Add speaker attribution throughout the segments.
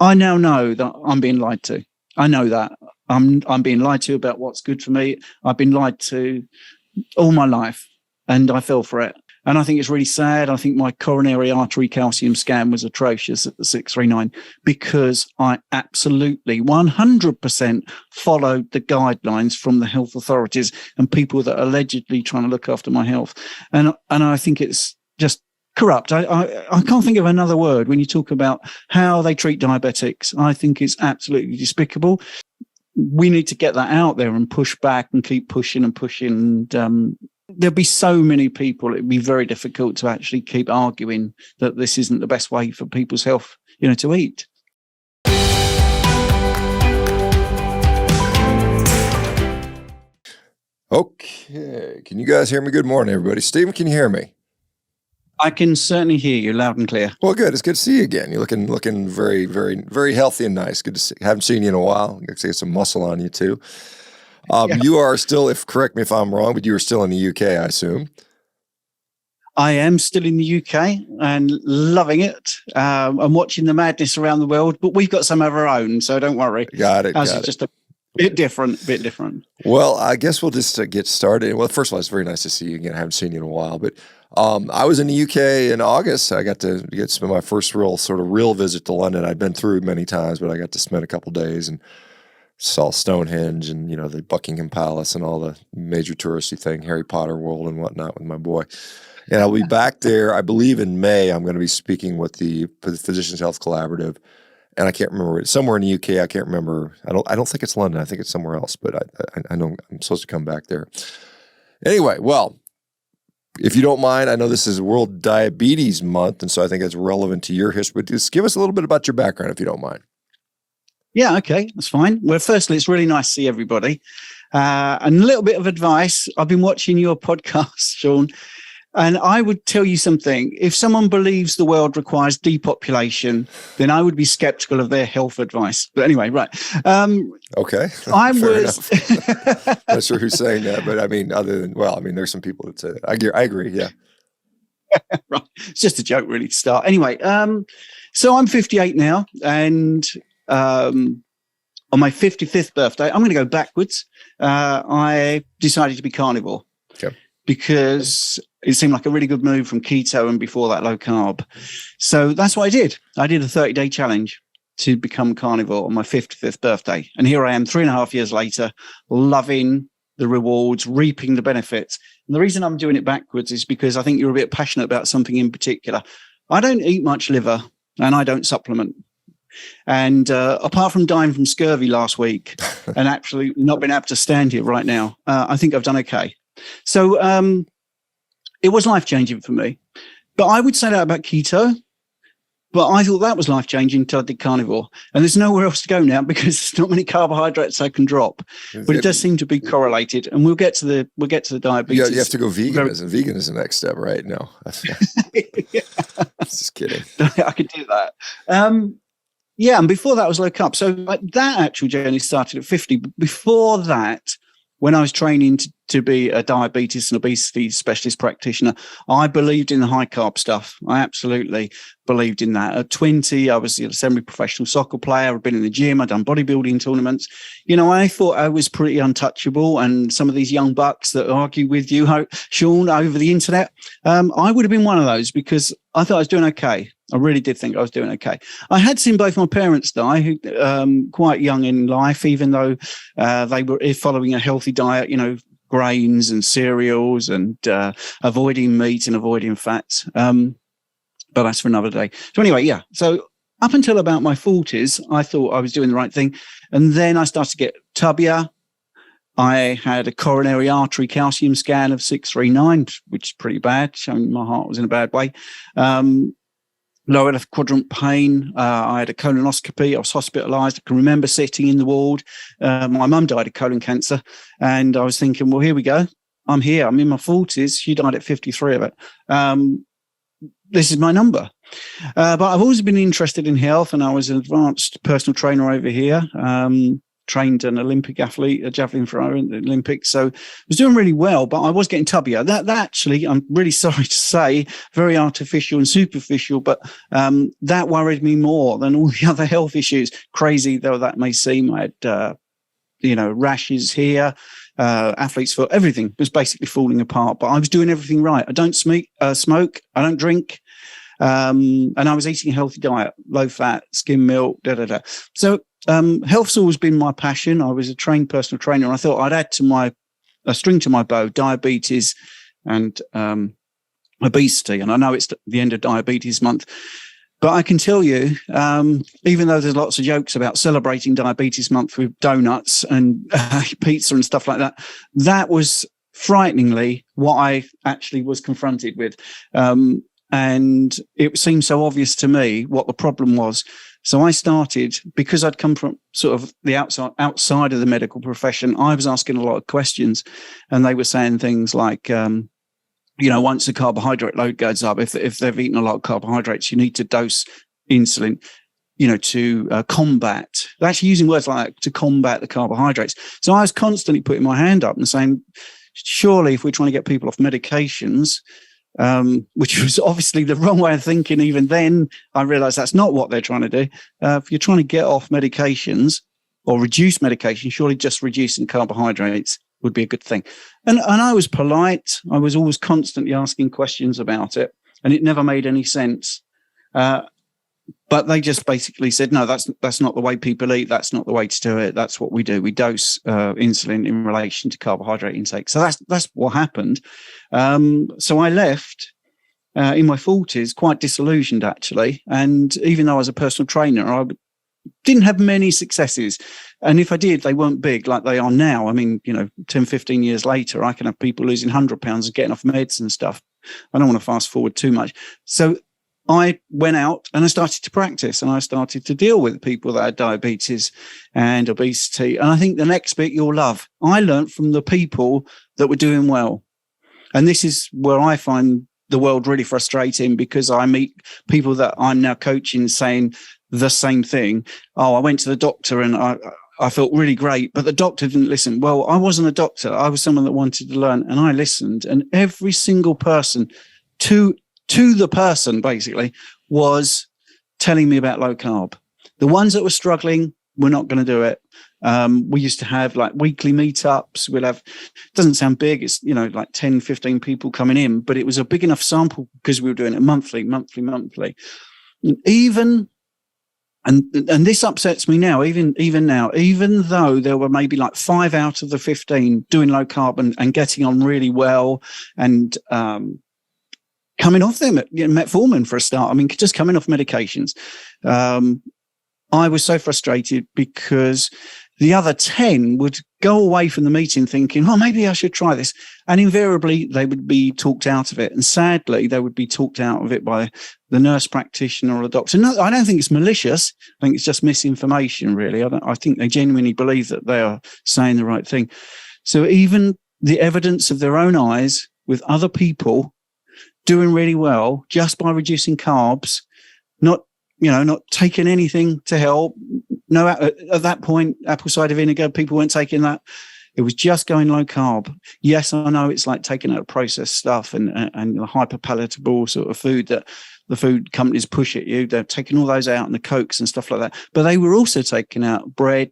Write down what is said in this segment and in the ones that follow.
Speaker 1: I now know that I'm being lied to. I know that. I'm being lied to about what's good for me. I've been lied to all my life, and I fell for it. And I think it's really sad. I think my coronary artery calcium scan was atrocious at the 639 because I absolutely 100% followed the guidelines from the health authorities and people that are allegedly trying to look after my health. And I think it's just corrupt. I can't think of another word when you talk about how they treat diabetics. I think it's absolutely despicable. We need to get that out there and push back and keep pushing and pushing. And there'll be so many people, it'd be very difficult to actually keep arguing that this isn't the best way for people's health, to eat.
Speaker 2: Okay. Can you guys hear me? Good morning, everybody. Stephen, can you hear me?
Speaker 1: I can certainly hear you loud and clear.
Speaker 2: Well, good. It's good to see you again. You're looking very, very, very healthy and nice. Good to see. Haven't seen you in a while. I see some muscle on you too. Yeah. You are still, correct me if I'm wrong, but you are still in the UK, I assume.
Speaker 1: I am still in the UK and loving it. I'm watching the madness around the world, but we've got some of our own, so don't worry.
Speaker 2: Got it.
Speaker 1: It's just a bit different.
Speaker 2: Well, I guess we'll just get started. Well, first of all, it's very nice to see you again. I haven't seen you in a while, but I was in the UK in August. I got to spend my first real visit to London. I'd been through many times, but I got to spend a couple days and saw Stonehenge and, the Buckingham Palace and all the major touristy thing, Harry Potter world and whatnot with my boy. And I'll be back there, I believe in May. I'm going to be speaking with the Physicians Health Collaborative. And I can't remember, it's somewhere in the UK. I can't remember. I don't think it's London. I think it's somewhere else, but I know I'm supposed to come back there. Anyway, well, if you don't mind, I know this is World Diabetes Month, and so I think it's relevant to your history. But just give us a little bit about your background, if you don't mind.
Speaker 1: Yeah, okay, that's fine. Well, firstly, it's really nice to see everybody. And a little bit of advice. I've been watching your podcast, Shawn, and I would tell you something. If someone believes the world requires depopulation, then I would be skeptical of their health advice. But anyway, right.
Speaker 2: Okay.
Speaker 1: I was
Speaker 2: not sure who's saying that, but I mean, there's some people that say that. I agree. Yeah.
Speaker 1: Right. It's just a joke, really, to start. Anyway, so I'm 58 now, and on my 55th birthday, I'm going to go backwards. I decided to be carnivore.
Speaker 2: Okay.
Speaker 1: Because it seemed like a really good move from keto and before that low carb. So that's what I did. I did a 30-day challenge to become carnivore on my 55th birthday. And here I am 3.5 years later, loving the rewards, reaping the benefits. And the reason I'm doing it backwards is because I think you're a bit passionate about something in particular. I don't eat much liver and I don't supplement. And apart from dying from scurvy last week and actually not being able to stand here right now, I think I've done okay. So it was life-changing for me. But I would say that about keto. But I thought that was life-changing until I did carnivore. And there's nowhere else to go now because there's not many carbohydrates I can drop. But it does seem to be correlated. And we'll get to the diabetes.
Speaker 2: You have to go vegan. Vegan is the next step, right? No.
Speaker 1: Yeah.
Speaker 2: Just kidding.
Speaker 1: I could do that. Yeah, and before that was low carb. So that actual journey started at 50. But before that, when I was training to be a diabetes and obesity specialist practitioner, I believed in the high carb stuff. I absolutely believed in that. At 20, I was a semi-professional soccer player. I'd been in the gym. I'd done bodybuilding tournaments. I thought I was pretty untouchable. And some of these young bucks that argue with you, Shawn, over the internet, I would have been one of those because I thought I was doing okay. I really did think I was doing okay. I had seen both my parents die quite young in life, even though they were following a healthy diet, grains and cereals and avoiding meat and avoiding fats. But that's for another day. So anyway, yeah. So up until about my 40s, I thought I was doing the right thing. And then I started to get chubbier. I had a coronary artery calcium scan of 639, which is pretty bad, showing my heart was in a bad way. Lower left quadrant pain. I had a colonoscopy. I was hospitalized. I can remember sitting in the ward. My mum died of colon cancer. And I was thinking, well, here we go. I'm here. I'm in my 40s. She died at 53 of it. This is my number. But I've always been interested in health, and I was an advanced personal trainer over here. trained an Olympic athlete, a javelin thrower in the Olympics. So I was doing really well, but I was getting tubbier. That actually, I'm really sorry to say, very artificial and superficial, but that worried me more than all the other health issues. Crazy though that may seem, I had, rashes here, athlete's foot, everything was basically falling apart, but I was doing everything right. I don't smoke, I don't drink. And I was eating a healthy diet, low fat, skim milk, So health's always been my passion. I was a trained personal trainer, and I thought I'd add to a string to my bow, diabetes and obesity. And I know it's the end of diabetes month, but I can tell you, even though there's lots of jokes about celebrating diabetes month with donuts and pizza and stuff like that, that was frighteningly what I actually was confronted with. And it seemed so obvious to me what the problem was. So I started, because I'd come from sort of the outside of the medical profession, I was asking a lot of questions, and they were saying things like, once the carbohydrate load goes up, if they've eaten a lot of carbohydrates, you need to dose insulin, to combat. They're actually using words like that, to combat the carbohydrates. So I was constantly putting my hand up and saying, surely if we're trying to get people off medications, which was obviously the wrong way of thinking. Even then, I realized that's not what they're trying to do. If you're trying to get off medications or reduce medication, surely just reducing carbohydrates would be a good thing. And I was polite. I was always constantly asking questions about it, and it never made any sense. But they just basically said, no, that's not the way people eat. That's not the way to do it. That's what we do. We dose insulin in relation to carbohydrate intake. So that's what happened. So I left in my 40s, quite disillusioned, actually. And even though I was a personal trainer, I didn't have many successes. And if I did, they weren't big like they are now. I mean, 10, 15 years later, I can have people losing 100 pounds and getting off meds and stuff. I don't want to fast forward too much. So I went out and I started to practice, and I started to deal with people that had diabetes and obesity. And I think the next bit you'll love. I learned from the people that were doing well. And this is where I find the world really frustrating, because I meet people that I'm now coaching saying the same thing. Oh, I went to the doctor and I felt really great, but the doctor didn't listen. Well, I wasn't a doctor. I was someone that wanted to learn, and I listened. And every single person to the person basically was telling me about low carb. The ones that were struggling were not going to do it. We used to have like weekly meetups. We'll have, doesn't sound big. It's, like 10, 15 people coming in, but it was a big enough sample because we were doing it monthly. And this upsets me now, even now, even though there were maybe like 5 out of the 15 doing low carb and getting on really well, and, coming off them, metformin for a start. I mean, just coming off medications. I was so frustrated because the other 10 would go away from the meeting thinking, oh, maybe I should try this. And invariably, they would be talked out of it. And sadly, they would be talked out of it by the nurse practitioner or the doctor. No, I don't think it's malicious. I think it's just misinformation, really. I think they genuinely believe that they are saying the right thing. So even the evidence of their own eyes with other people doing really well just by reducing carbs, not taking anything to help. No, at that point, apple cider vinegar, people weren't taking that. It was just going low carb. Yes, I know it's like taking out processed stuff and the hyper palatable sort of food that the food companies push at you. They're taking all those out and the Cokes and stuff like that. But they were also taking out bread,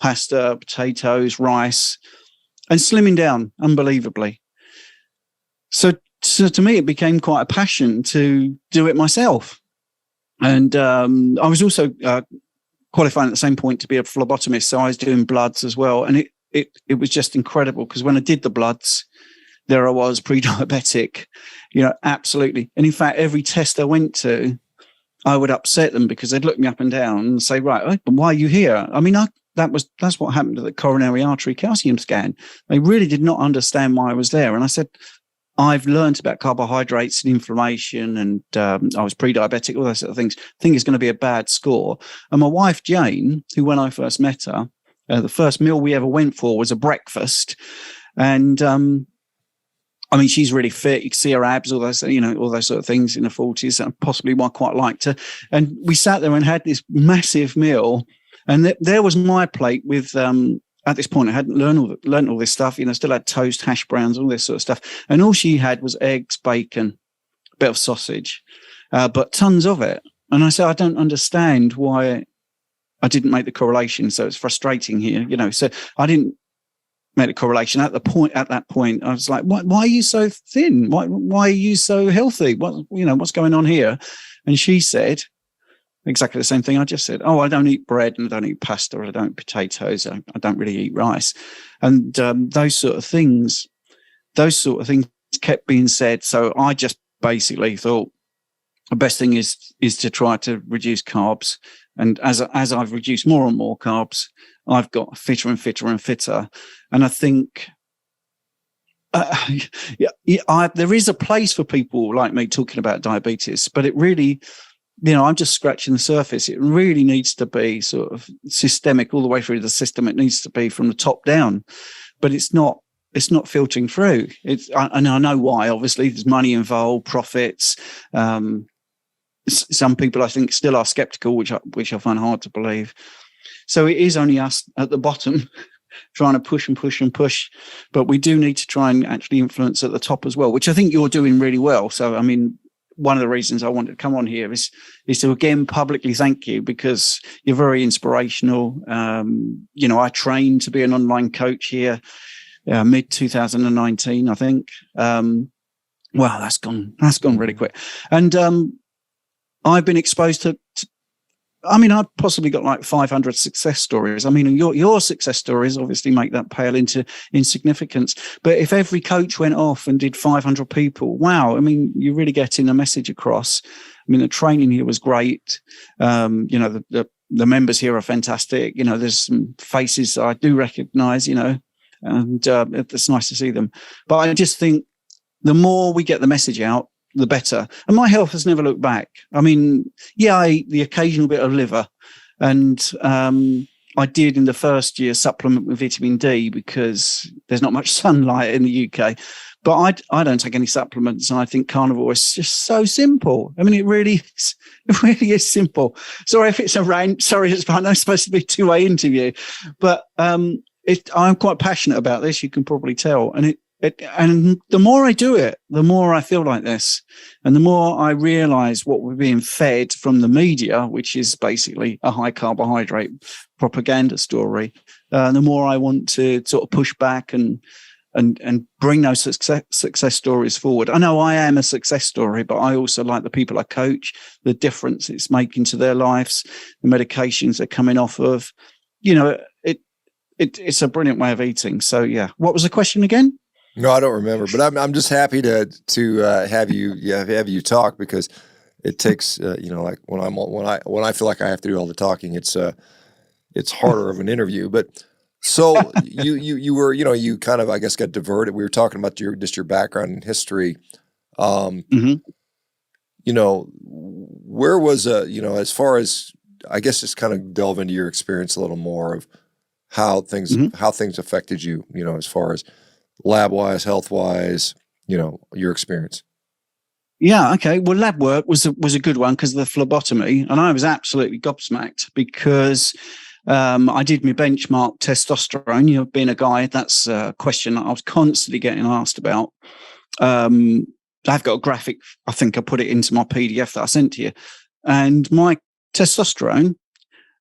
Speaker 1: pasta, potatoes, rice, and slimming down unbelievably. So to me, it became quite a passion to do it myself. And I was also qualifying at the same point to be a phlebotomist. So I was doing bloods as well. And it was just incredible, because when I did the bloods, there I was, pre-diabetic, absolutely. And in fact, every test I went to, I would upset them because they'd look me up and down and say, right, but why are you here? I mean, that's what happened to the coronary artery calcium scan. They really did not understand why I was there. And I said, I've learned about carbohydrates and inflammation, and I was pre-diabetic, all those sort of things. I think it's going to be a bad score. And my wife, Jane, who when I first met her, the first meal we ever went for was a breakfast. And I mean, she's really fit. You can see her abs, all those sort of things in her 40s. And possibly why I quite liked her. And we sat there and had this massive meal. And there was my plate with, at this point, I hadn't learned all this stuff, still had toast, hash browns, all this sort of stuff. And all she had was eggs, bacon, a bit of sausage, but tons of it. And I said, I don't understand why I didn't make the correlation. So it's frustrating here, So I didn't make the correlation at that point. I was like, why are you so thin? Why are you so healthy? What's going on here? And she said exactly the same thing I just said. Oh, I don't eat bread and I don't eat pasta. I don't eat potatoes. I don't really eat rice. And those sort of things kept being said. So I just basically thought the best thing is to try to reduce carbs. And as I've reduced more and more carbs, I've got fitter and fitter and fitter. And I think there is a place for people like me talking about diabetes, but it really, I'm just scratching the surface. It really needs to be sort of systemic all the way through the system. It needs to be from the top down, but it's not filtering through. And I know why. Obviously, there's money involved, profits. Some people, I think, still are skeptical, which I find hard to believe. So it is only us at the bottom trying to push and push and push, but we do need to try and actually influence at the top as well, which I think you're doing really well. So, I mean, one of the reasons I wanted to come on here is to again publicly thank you, because you're very inspirational. I trained to be an online coach here mid 2019, I think. Wow, that's gone really quick. And I've been exposed to I've possibly got like 500 success stories. I mean, your success stories obviously make that pale into insignificance. But if every coach went off and did 500 people, wow, I mean, you're really getting a message across. I mean, the training here was great. The members here are fantastic. There's some faces I do recognize, and it's nice to see them. But I just think the more we get the message out, the better. And my health has never looked back. I mean, yeah, I eat the occasional bit of liver, and I did in the first year supplement with vitamin D because there's not much sunlight in the UK. But I don't take any supplements, and I think carnivore is just so simple. I mean, it really is simple. Sorry if it's a rant. Sorry, it's supposed to be a two-way interview, but I'm quite passionate about this. You can probably tell, and and the more I do it, the more I feel like this, and the more I realize what we're being fed from the media, which is basically a high carbohydrate propaganda story. The more I want to sort of push back and bring those success stories forward. I know I am a success story, but I also like the people I coach, the difference it's making to their lives, the medications they're coming off of. It's a brilliant way of eating. So yeah, what was the question again?
Speaker 2: No, I don't remember, but I'm just happy to have you talk, because it takes like when I feel like I have to do all the talking, it's harder of an interview. But so you were you kind of, I guess, got diverted. We were talking about your background and history. Where was as far as, I guess, just kind of delve into your experience a little more of how things affected you, as far as lab-wise, health-wise, your experience.
Speaker 1: Yeah, okay. Well, lab work was a good one because of the phlebotomy, and I was absolutely gobsmacked because I did my benchmark testosterone. Being a guy, that's a question that I was constantly getting asked about. I've got a graphic. I think I put it into my PDF that I sent to you, and my testosterone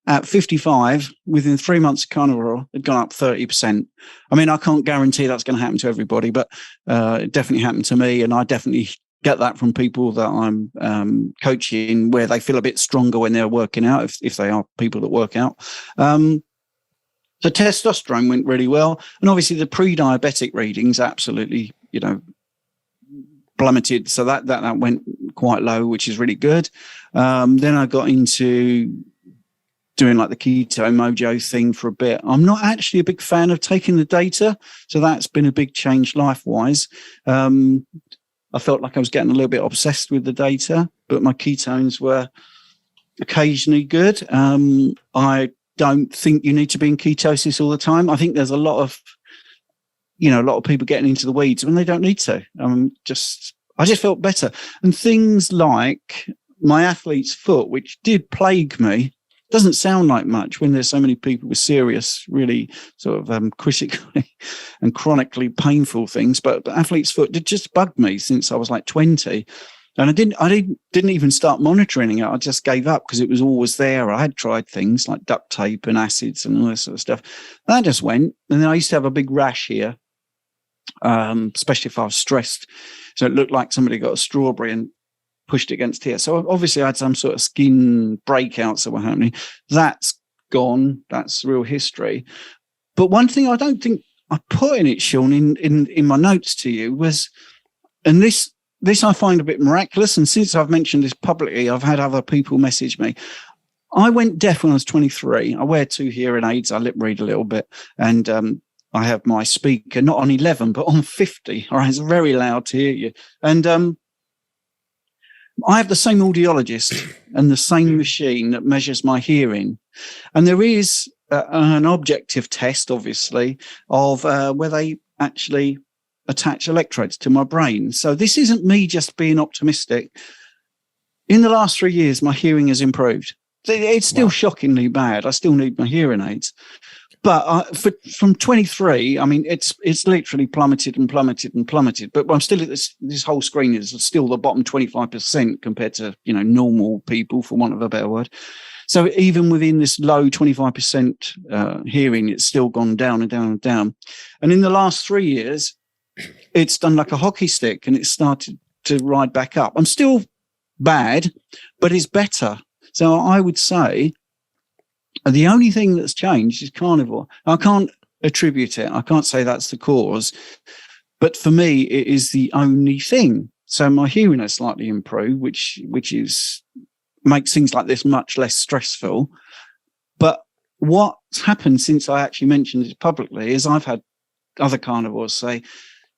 Speaker 1: at 55, within 3 months of Carnivore, had gone up 30%. I mean, I can't guarantee that's going to happen to everybody, but it definitely happened to me. And I definitely get that from people that I'm coaching, where they feel a bit stronger when they're working out, if they are people that work out. So testosterone went really well. And obviously the pre-diabetic readings absolutely, plummeted. So that went quite low, which is really good. Then I got into doing like the Keto Mojo thing for a bit. I'm not actually a big fan of taking the data, so that's been a big change life-wise. I felt like I was getting a little bit obsessed with the data, but my ketones were occasionally good. I don't think you need to be in ketosis all the time. I think there's a lot of people getting into the weeds when they don't need to. I just felt better. And things like my athlete's foot, which did plague me, doesn't sound like much when there's so many people with serious, really sort of critically and chronically painful things. But athlete's foot did just bug me since I was like 20. And I didn't even start monitoring it. I just gave up because it was always there. I had tried things like duct tape and acids and all this sort of stuff. That just went. And then I used to have a big rash here, especially if I was stressed. So it looked like somebody got a strawberry and pushed against here. So obviously I had some sort of skin breakouts that were happening. That's gone. That's real history. But one thing I don't think I put in it, Shawn, in my notes to you was, and this I find a bit miraculous. And since I've mentioned this publicly, I've had other people message me. I went deaf when I was 23. I wear 2 hearing aids. I lip read a little bit. And I have my speaker not on 11, but on 50. All right, it's very loud to hear you. And I have the same audiologist and the same machine that measures my hearing. And there is an objective test, obviously, of where they actually attach electrodes to my brain. So this isn't me just being optimistic. In the last 3 years, my hearing has improved. It's still shockingly bad. I still need my hearing aids. But from 23, I mean, it's literally plummeted and plummeted and plummeted. But I'm still at this whole screen is still the bottom 25% compared to, normal people, for want of a better word. So even within this low 25% hearing, it's still gone down and down and down. And in the last 3 years, it's done like a hockey stick and it's started to ride back up. I'm still bad, but it's better. So I would say the only thing that's changed is carnivore. I can't attribute it. I can't say that's the cause. But for me, it is the only thing. So my hearing has slightly improved, which makes things like this much less stressful. But what's happened since I actually mentioned it publicly is I've had other carnivores say,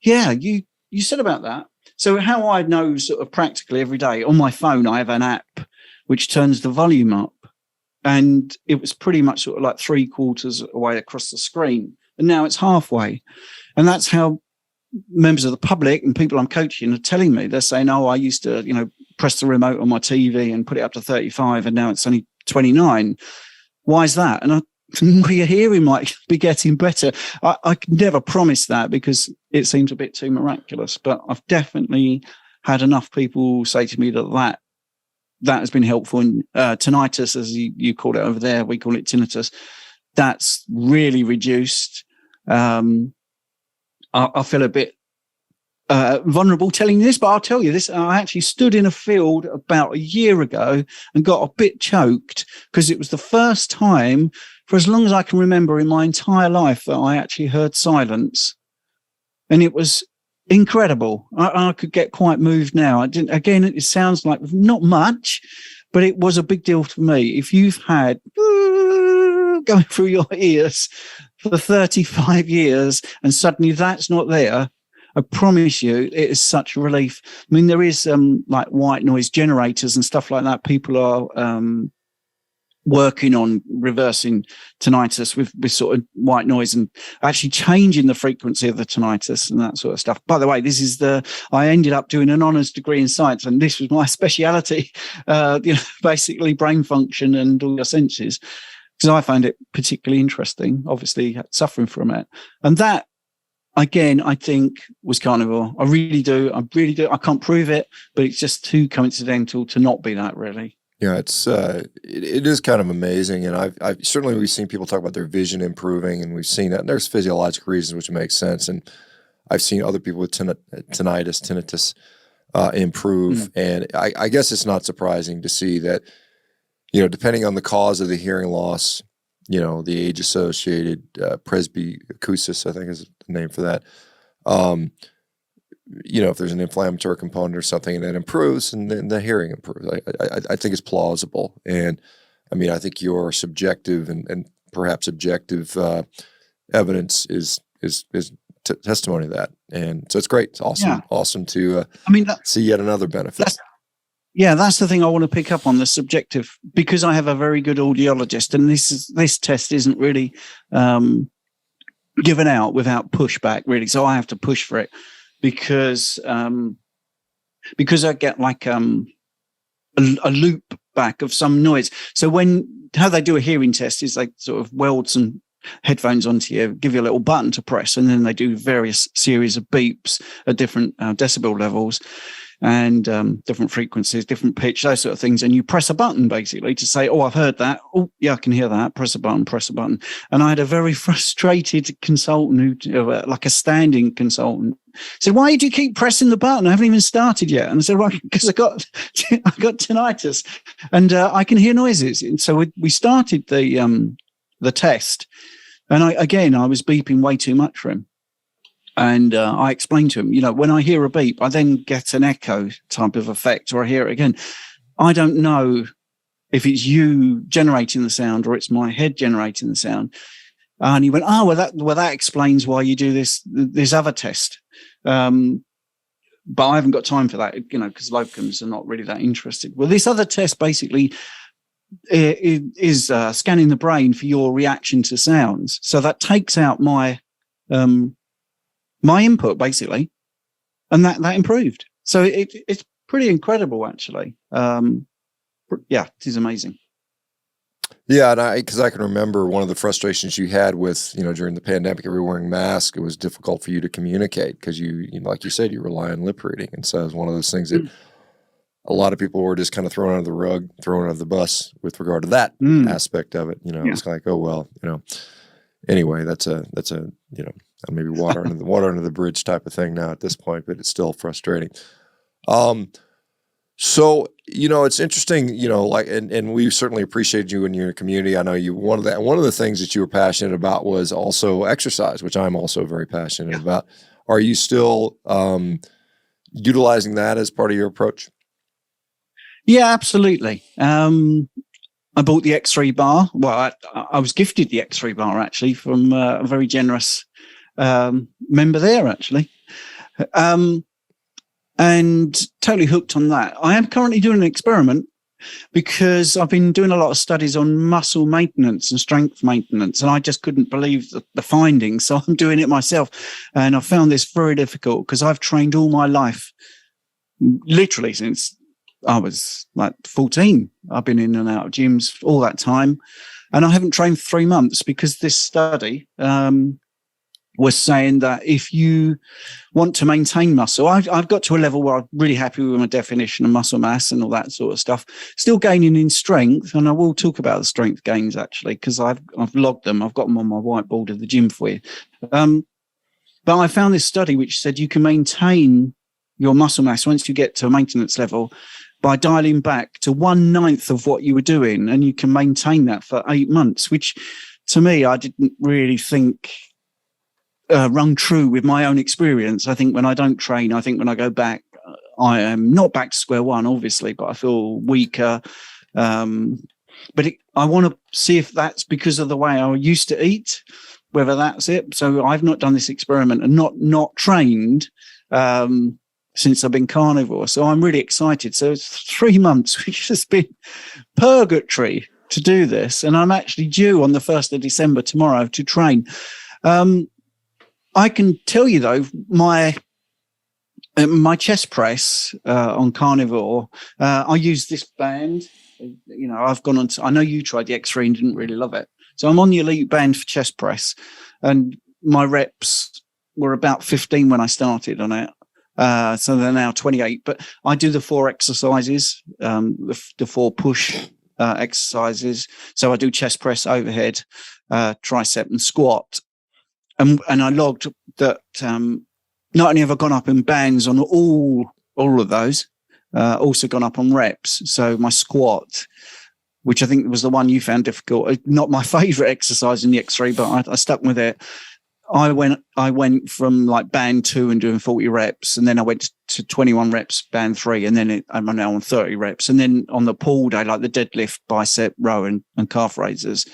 Speaker 1: yeah, you said about that. So how I know sort of practically every day, on my phone, I have an app which turns the volume up. And it was pretty much sort of like 3/4 away across the screen. And now it's halfway. And that's how members of the public and people I'm coaching are telling me. They're saying, oh, I used to, press the remote on my TV and put it up to 35 and now it's only 29. Why is that? And your hearing might be getting better. I can never promise that because it seems a bit too miraculous. But I've definitely had enough people say to me that has been helpful. And tinnitus, as you call it over there, we call it tinnitus. That's really reduced. I feel a bit vulnerable telling you this, but I'll tell you this. I actually stood in a field about a year ago and got a bit choked because it was the first time for as long as I can remember in my entire life that I actually heard silence. And it was incredible. I could get quite moved now. Again, it sounds like not much, but it was a big deal for me. If you've had going through your ears for 35 years and suddenly that's not there, I promise you it is such a relief. I mean, there is like white noise generators and stuff like that. People are working on reversing tinnitus with sort of white noise and actually changing the frequency of the tinnitus and that sort of stuff. By the way, I ended up doing an honours degree in science and this was my speciality, basically brain function and all your senses, because I found it particularly interesting, obviously suffering from it. And that, again, I think was carnivore. I really do. I can't prove it, but it's just too coincidental to not be that, really.
Speaker 2: Yeah, it is kind of amazing, and I've certainly we've seen people talk about their vision improving, and we've seen that. And there's physiological reasons which makes sense, and I've seen other people with tinnitus improve, and I guess it's not surprising to see that, depending on the cause of the hearing loss, the age-associated presbyacusis, I think is the name for that. If there's an inflammatory component or something and that improves, and then the hearing improves. I think it's plausible. And I mean, I think your subjective and perhaps objective evidence is testimony to that. And so it's great. It's awesome. Yeah. Awesome to see yet another benefit.
Speaker 1: That's the thing I want to pick up on, the subjective, because I have a very good audiologist, and this test isn't really given out without pushback, really. So I have to push for it. Because I get like a loop back of some noise. So how they do a hearing test is they sort of weld some headphones onto you, give you a little button to press, and then they do various series of beeps at different decibel levels and different frequencies, different pitch, those sort of things. And you press a button basically to say, oh, I've heard that. Oh, yeah, I can hear that. Press a button, press a button. And I had a very frustrated consultant, like a standing consultant, said, why do you keep pressing the button? I haven't even started yet. And I said, right, because I got tinnitus and I can hear noises. And so we started the test. And I was beeping way too much for him. And I explained to him, when I hear a beep, I then get an echo type of effect, or I hear it again. I don't know if it's you generating the sound or it's my head generating the sound. And he went, oh, well, that explains why you do this other test. But I haven't got time for that, because locums are not really that interested. Well, this other test basically is scanning the brain for your reaction to sounds. So that takes out my input basically, and that improved. So it's pretty incredible, actually. Yeah, it is amazing.
Speaker 2: Yeah, and because I can remember one of the frustrations you had with, during the pandemic, you were wearing masks. It was difficult for you to communicate because you like you said, you rely on lip reading, and so it was one of those things that a lot of people were just kind of thrown under the rug, thrown under the bus with regard to that aspect of it. It's like, oh well, Anyway, that's a maybe water under the bridge type of thing now at this point, but it's still frustrating. So, it's interesting, and we certainly appreciate you and your community. I know one of the things that you were passionate about was also exercise, which I'm also very passionate about. Are you still utilizing that as part of your approach?
Speaker 1: Yeah, absolutely. I bought the X3 bar. Well, I was gifted the X3 bar actually from a very generous member there actually. And totally hooked on that. I am currently doing an experiment because I've been doing a lot of studies on muscle maintenance and strength maintenance, and I just couldn't believe the findings. So I'm doing it myself. And I found this very difficult because I've trained all my life, literally since I was like 14. I've been in and out of gyms all that time. And I haven't trained for 3 months because this study was saying that if you want to maintain muscle, I've got to a level where I'm really happy with my definition of muscle mass and all that sort of stuff, still gaining in strength. And I will talk about the strength gains actually, because I've logged them. I've got them on my whiteboard of the gym for you. But I found this study which said you can maintain your muscle mass once you get to a maintenance level by dialing back to 1/9 of what you were doing, and you can maintain that for 8 months, which to me, I didn't really think rung true with my own experience. I think when I don't train, I think when I go back, I am not back to square one, obviously, but I feel weaker. But I want to see if that's because of the way I used to eat, whether that's it. So I've not done this experiment and not trained since I've been carnivore. So I'm really excited. So it's 3 months, which has been purgatory to do this. And I'm actually due on the 1st of December tomorrow to train. I can tell you though, my chest press on Carnivore, I use this band. I've gone on to, I know you tried the X3 and didn't really love it. So I'm on the elite band for chest press, and my reps were about 15 when I started on it. So they're now 28, but I do the 4 exercises, the 4 push exercises. So I do chest press, overhead, tricep and squat. And I logged that not only have I gone up in bands on all of those, also gone up on reps. So my squat, which I think was the one you found difficult, not my favorite exercise in the X3, but I stuck with it. I went from like band 2 and doing 40 reps, and then I went to 21 reps, band 3, and then I'm now on 30 reps. And then on the pull day, like the deadlift, bicep, row, and calf raises,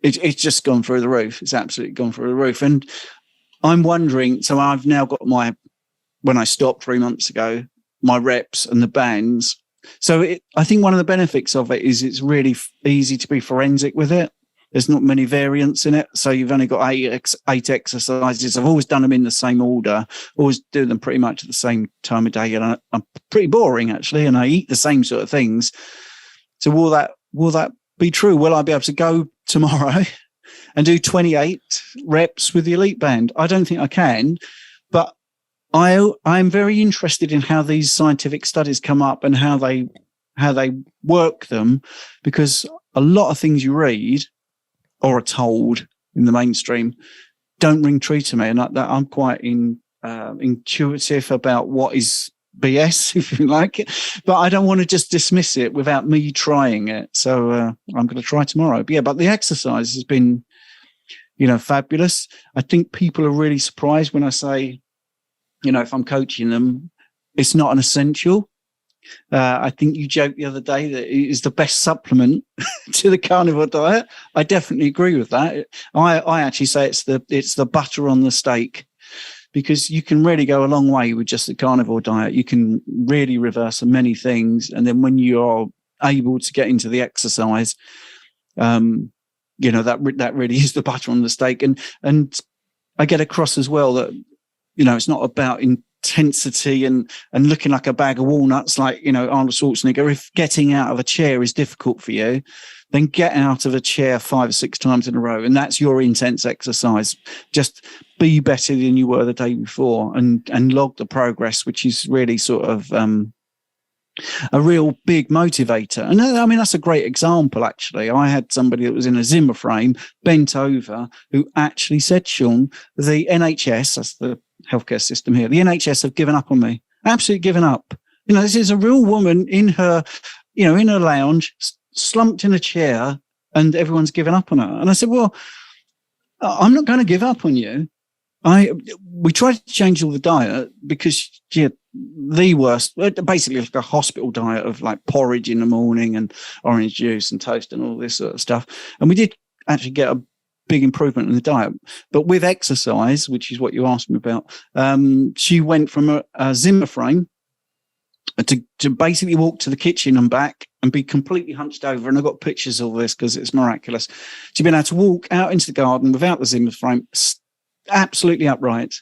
Speaker 1: it's just gone through the roof. It's absolutely gone through the roof. And I'm wondering, so I've now got when I stopped 3 months ago, my reps and the bands. So I think one of the benefits of it is it's really easy to be forensic with it. There's not many variants in it. So you've only got eight exercises. I've always done them in the same order, always do them pretty much at the same time of day. And I'm pretty boring, actually, and I eat the same sort of things. So will that be true? Will I be able to go tomorrow and do 28 reps with the Elite Band? I don't think I can, but I'm very interested in how these scientific studies come up and how they work them, because a lot of things you read or are told in the mainstream don't ring true to me, and I'm quite intuitive about what is BS, if you like it, but I don't want to just dismiss it without me trying it. So I'm going to try tomorrow. But the exercise has been, fabulous. I think people are really surprised when I say, if I'm coaching them, it's not an essential. I think you joked the other day that it is the best supplement to the carnivore diet. I definitely agree with that. I actually say it's the butter on the steak, because you can really go a long way with just the carnivore diet. You can really reverse many things, and then when you're able to get into the exercise, that really is the butter on the steak. And I get across as well that it's not about intensity and looking like a bag of walnuts, like, Arnold Schwarzenegger. If getting out of a chair is difficult for you, then get out of a chair 5 or 6 times in a row. And that's your intense exercise. Just be better than you were the day before, and log the progress, which is really sort of a real big motivator. And I mean, that's a great example, actually. I had somebody that was in a Zimmer frame, bent over, who actually said, Shawn, the NHS, that's the healthcare system here, the NHS have given up on me. Absolutely given up. This is a real woman in her, in her lounge, slumped in a chair, and everyone's given up on her. And I said, well, I'm not going to give up on you. We tried to change all the diet because the worst, basically like a hospital diet of like porridge in the morning and orange juice and toast and all this sort of stuff. And we did actually get a big improvement in the diet. But with exercise, which is what you asked me about, she went from a Zimmer frame to basically walk to the kitchen and back and be completely hunched over. And I've got pictures of this because it's miraculous. She's been able to walk out into the garden without the Zimmer frame, absolutely upright,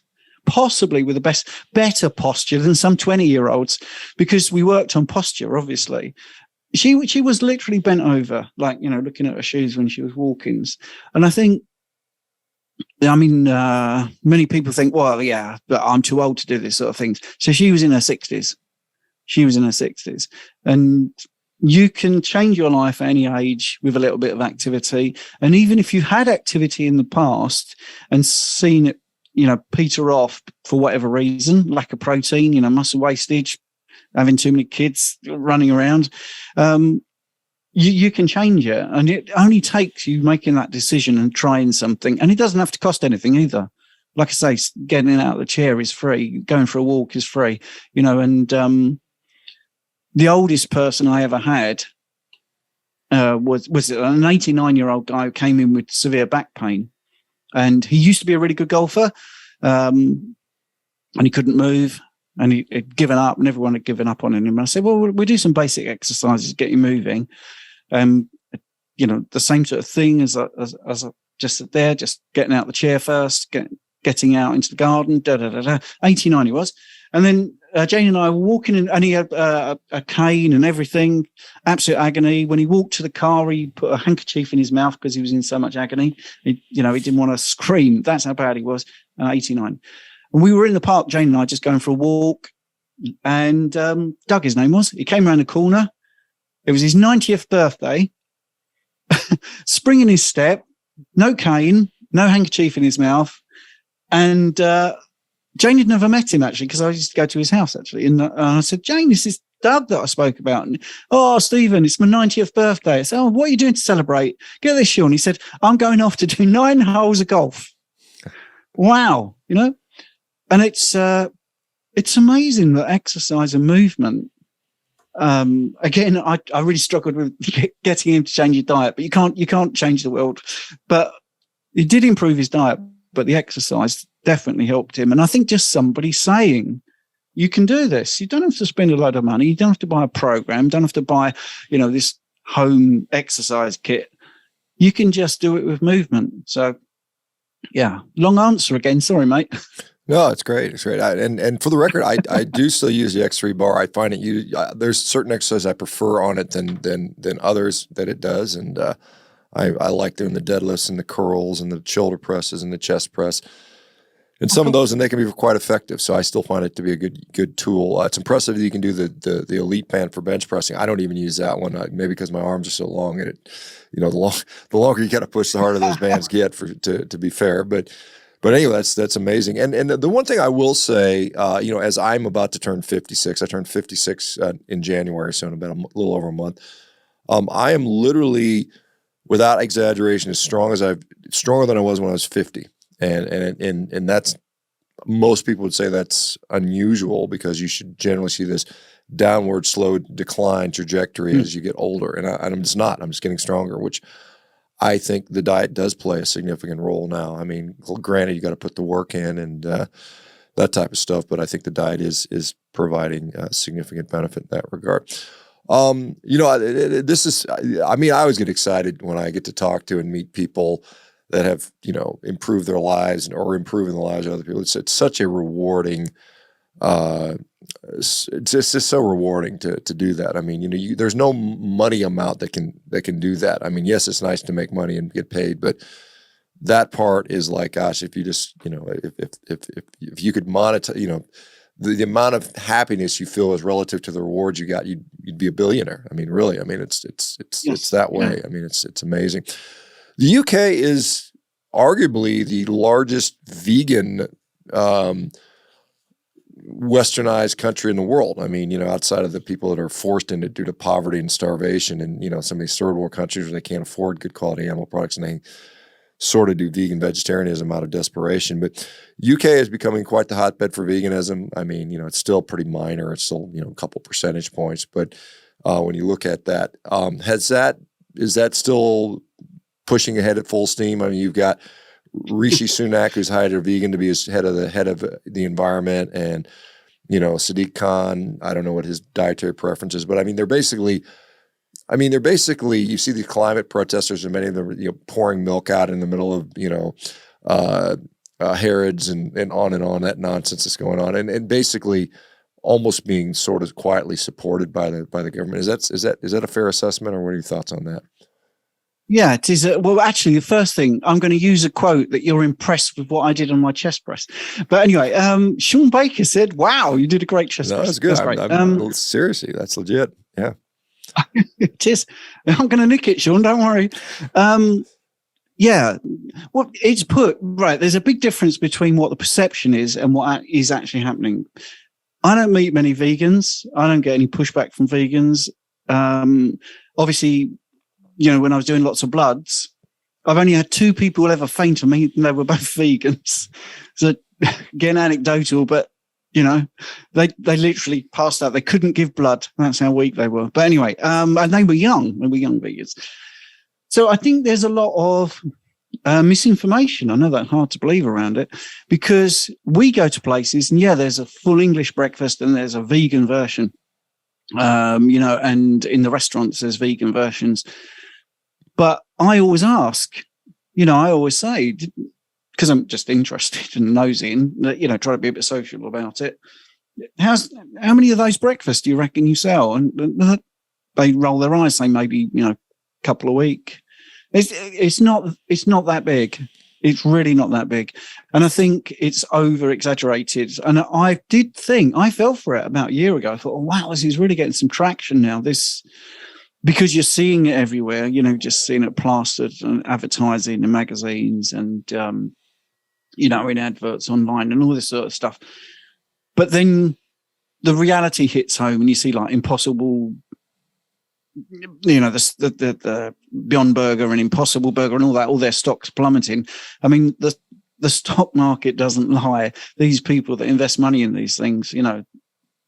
Speaker 1: possibly with the better posture than some 20-year-olds, because we worked on posture, obviously. She was literally bent over, like, looking at her shoes when she was walking. And I think, many people think, well, yeah, but I'm too old to do this sort of things. So she was in her 60s. And you can change your life at any age with a little bit of activity. And even if you've had activity in the past and seen it, peter off for whatever reason, lack of protein, muscle wastage, having too many kids running around, you can change it. And it only takes you making that decision and trying something. And it doesn't have to cost anything either. Like I say, getting out of the chair is free. Going for a walk is free, and the oldest person I ever had was an 89-year-old guy who came in with severe back pain. And he used to be a really good golfer, and he couldn't move, and he'd given up, and everyone had given up on him. And I said, well, we'll do some basic exercises, get you moving. The same sort of thing as just sit there, just getting out of the chair first, getting out into the garden, 89 he was. And then Jane and I were walking in, and he had a cane and everything, absolute agony. When he walked to the car, he put a handkerchief in his mouth because he was in so much agony. He didn't want to scream. That's how bad he was, 89. And we were in the park, Jane and I, just going for a walk. And Doug, his name was, he came around the corner. It was his 90th birthday, spring in his step, no cane, no handkerchief in his mouth. And Jane had never met him, actually, because I used to go to his house, actually. And I said, Jane, this is Doug that I spoke about. And, oh, Stephen, it's my 90th birthday. I said, oh, what are you doing to celebrate? Get this, Shawn. He said, I'm going off to do 9 holes of golf. Wow. And it's amazing that exercise and movement. Again, I really struggled with getting him to change his diet, but you can't change the world. But he did improve his diet, but the exercise definitely helped him. And I think just somebody saying, you can do this. You don't have to spend a lot of money. You don't have to buy a program. Don't have to buy, this home exercise kit. You can just do it with movement. So, yeah, long answer again. Sorry, mate.
Speaker 2: No, it's great. It's great. And for the record, I do still use the X3 bar. I find it there's certain exercises I prefer on it than others that it does. And I like doing the deadlifts and the curls and the shoulder presses and the chest press and some of those, and they can be quite effective. So I still find it to be a good tool. It's impressive that you can do the elite band for bench pressing. I don't even use that one, maybe because my arms are so long, and the longer you got to push, the harder those bands get. To be fair, but anyway, that's amazing. And the one thing I will say, as I'm about to turn 56, I turned 56 in January, so in about a little over a month. I am literally, without exaggeration, stronger than I was when I was 50. And that's, most people would say that's unusual, because you should generally see this downward slow decline trajectory as you get older. And I'm just not. I'm just getting stronger, which I think the diet does play a significant role now. I mean, granted, you got to put the work in and that type of stuff, but I think the diet is providing significant benefit in that regard. This is, I mean, I always get excited when I get to talk to and meet people that have, improved their lives or improving the lives of other people. It's such a rewarding, it's just so rewarding to do that. I mean, there's no money amount that can do that. I mean, yes, it's nice to make money and get paid, but that part is like, gosh, if you just, if you could monetize, the amount of happiness you feel is relative to the rewards you got, you'd be a billionaire. I mean, really, I mean, it's that way. Yeah. I mean, it's amazing. The UK is arguably the largest vegan westernized country in the world. I mean, outside of the people that are forced into it due to poverty and starvation, and some of these third world countries where they can't afford good quality animal products, and they sort of do vegan vegetarianism out of desperation. But UK is becoming quite the hotbed for veganism. I mean, it's still pretty minor. It's still, a couple percentage points. But when you look at that, is that still pushing ahead at full steam? I mean, you've got Rishi Sunak, who's hired a vegan to be head of the environment, and Sadiq Khan. I don't know what his dietary preference is, but I mean, they're basically. You see the climate protesters, and many of them, pouring milk out in the middle of Harrods and on. That nonsense is going on, and basically almost being sort of quietly supported by the government. Is that a fair assessment, or what are your thoughts on that?
Speaker 1: Yeah, it is. Well, actually, the first thing, I'm going to use a quote that you're impressed with what I did on my chest press. But anyway, Shawn Baker said, "Wow, you did a great chest press."
Speaker 2: That's good.
Speaker 1: That's great.
Speaker 2: Seriously, that's legit. Yeah.
Speaker 1: It is. I'm going to nick it, Shawn. Don't worry. Yeah. Well, it's put right. There's a big difference between what the perception is and what is actually happening. I don't meet many vegans. I don't get any pushback from vegans. Obviously, when I was doing lots of bloods, I've only had 2 people ever faint on me, and they were both vegans. So again, anecdotal, but they literally passed out. They couldn't give blood. That's how weak they were. But anyway, and they were young. They were young vegans. So I think there's a lot of misinformation. I know that's hard to believe around it, because we go to places and there's a full English breakfast and there's a vegan version. And in the restaurants there's vegan versions. But I always ask, I always say, because I'm just interested and nosy and, try to be a bit social about it. How many of those breakfasts do you reckon you sell? And they roll their eyes, say maybe, a couple a week. It's not that big. It's really not that big. And I think it's over exaggerated. And I fell for it about a year ago. I thought, oh, wow, this is really getting some traction now. Because you're seeing it everywhere, just seeing it plastered and advertising in magazines and, in adverts online and all this sort of stuff. But then the reality hits home and you see like Impossible, the Beyond Burger and Impossible Burger and all their stocks plummeting. I mean, the stock market doesn't lie. These people that invest money in these things,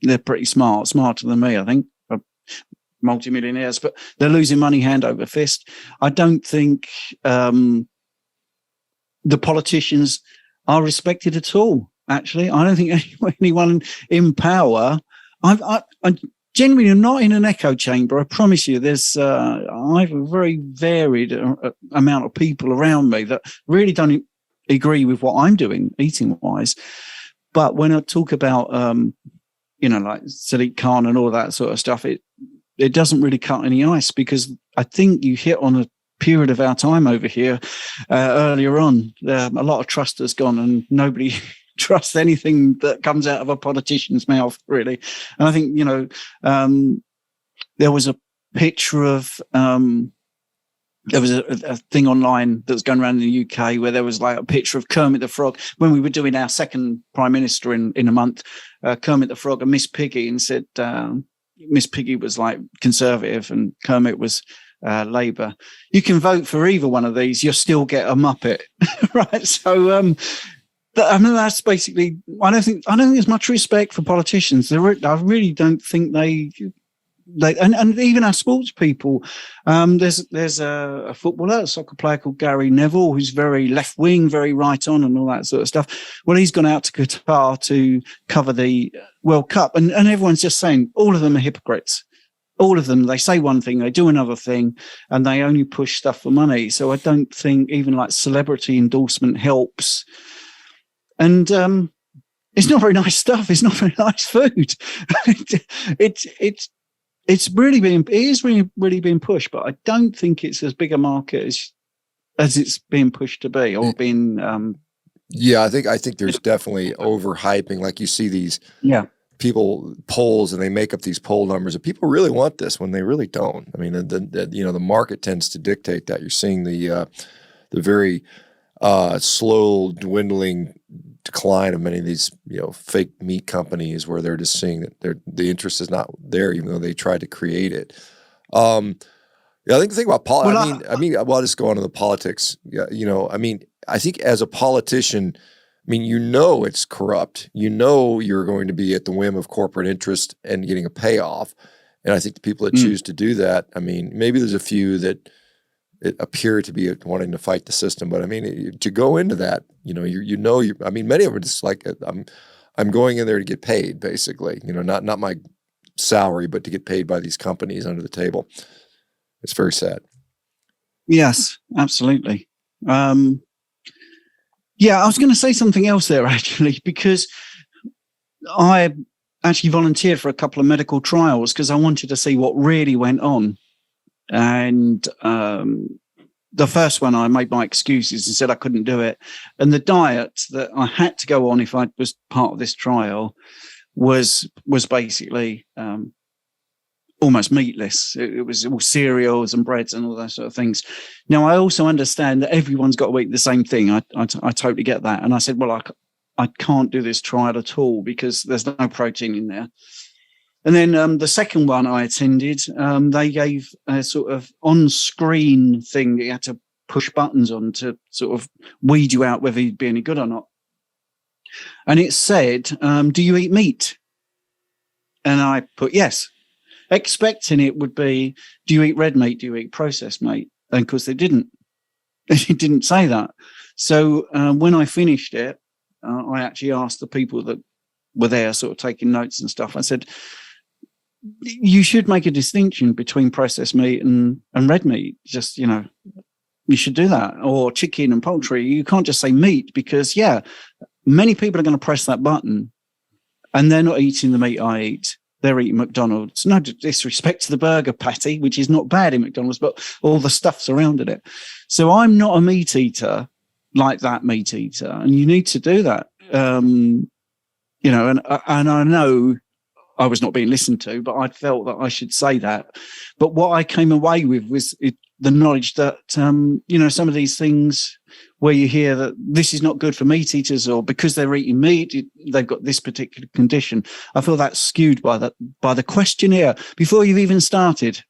Speaker 1: they're pretty smarter than me, I think. Multimillionaires, but they're losing money hand over fist. I don't think the politicians are respected at all. Actually, I don't think anyone in power. genuinely not in an echo chamber. I promise you, there's I have a very varied amount of people around me that really don't agree with what I'm doing eating wise. But when I talk about, like Sadiq Khan and all that sort of stuff, it doesn't really cut any ice, because I think you hit on a period of our time over here earlier on. A lot of trust has gone, and nobody trusts anything that comes out of a politician's mouth, really. And I think, there was a picture of there was a thing online that was going around in the UK where there was like a picture of Kermit the Frog when we were doing our second prime minister in a month. Kermit the Frog and Miss Piggy, and said Miss Piggy was like Conservative and Kermit was Labour. You can vote for either one of these, you'll still get a Muppet, right? So that's basically. I don't think there's much respect for politicians. I really don't think they and even our sports people. There's a footballer, a soccer player called Gary Neville, who's very left wing, very right on, and all that sort of stuff. Well, he's gone out to Qatar to cover the World Cup, and everyone's just saying all of them are hypocrites. All of them, they say one thing, they do another thing, and they only push stuff for money. So I don't think even like celebrity endorsement helps. And it's not very nice stuff. It's not very nice food. It is really being pushed, but I don't think it's as big a market as it's being pushed to be, or being.
Speaker 2: Yeah, I think there's definitely overhyping. Like you see these people polls, and they make up these poll numbers, and people really want this when they really don't. I mean, the market tends to dictate that. You're seeing the very slow dwindling decline of many of these fake meat companies, where they're just seeing that the interest is not there, even though they tried to create it. I think the thing about politics. I'll just go on to the politics. I think as a politician, it's corrupt. You're going to be at the whim of corporate interest and getting a payoff. And I think the people that choose to do that, maybe there's a few that it appear to be wanting to fight the system, but to go into that, many of them are just like, I'm going in there to get paid, basically, not my salary, but to get paid by these companies under the table. It's very sad.
Speaker 1: Yes, absolutely. I was going to say something else there, actually, because I actually volunteered for a couple of medical trials because I wanted to see what really went on. And the first one, I made my excuses and said I couldn't do it. And the diet that I had to go on if I was part of this trial was basically almost meatless. It was all cereals and breads and all that sort of things. Now, I also understand that everyone's got to eat the same thing. I totally get that. And I said, well, I can't do this trial at all because there's no protein in there. And then the second one I attended, they gave a sort of on-screen thing that you had to push buttons on to sort of weed you out whether you'd be any good or not. And it said, do you eat meat? And I put yes, expecting it would be, do you eat red meat? Do you eat processed meat? And of course they didn't. It didn't say that. So when I finished it, I actually asked the people that were there sort of taking notes and stuff. I said, you should make a distinction between processed meat and red meat. Just, you should do that. Or chicken and poultry. You can't just say meat because, many people are going to press that button and they're not eating the meat I eat. They're eating McDonald's. No disrespect to the burger patty, which is not bad in McDonald's, but all the stuff surrounded it. So I'm not a meat eater like that meat eater. And you need to do that. And I know I was not being listened to, but I felt that I should say that. But what I came away with was the knowledge that, some of these things where you hear that this is not good for meat eaters or because they're eating meat, they've got this particular condition. I feel that's skewed by the questionnaire before you've even started,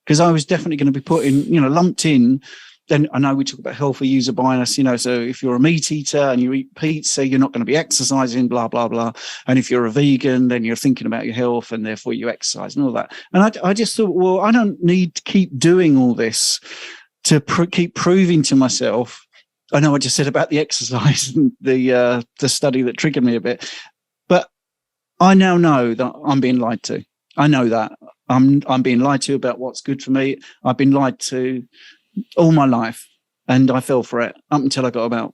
Speaker 1: because I was definitely going to be put in, lumped in. Then I know we talk about healthy user bias, so if you're a meat eater and you eat pizza, you're not going to be exercising, blah, blah, blah. And if you're a vegan, then you're thinking about your health and therefore you exercise and all that. And I just thought, well, I don't need to keep doing all this to keep proving to myself. I know I just said about the exercise and the study that triggered me a bit, but I now know that I'm being lied to. I know that. I'm being lied to about what's good for me. I've been lied to all my life, and I fell for it up until I got about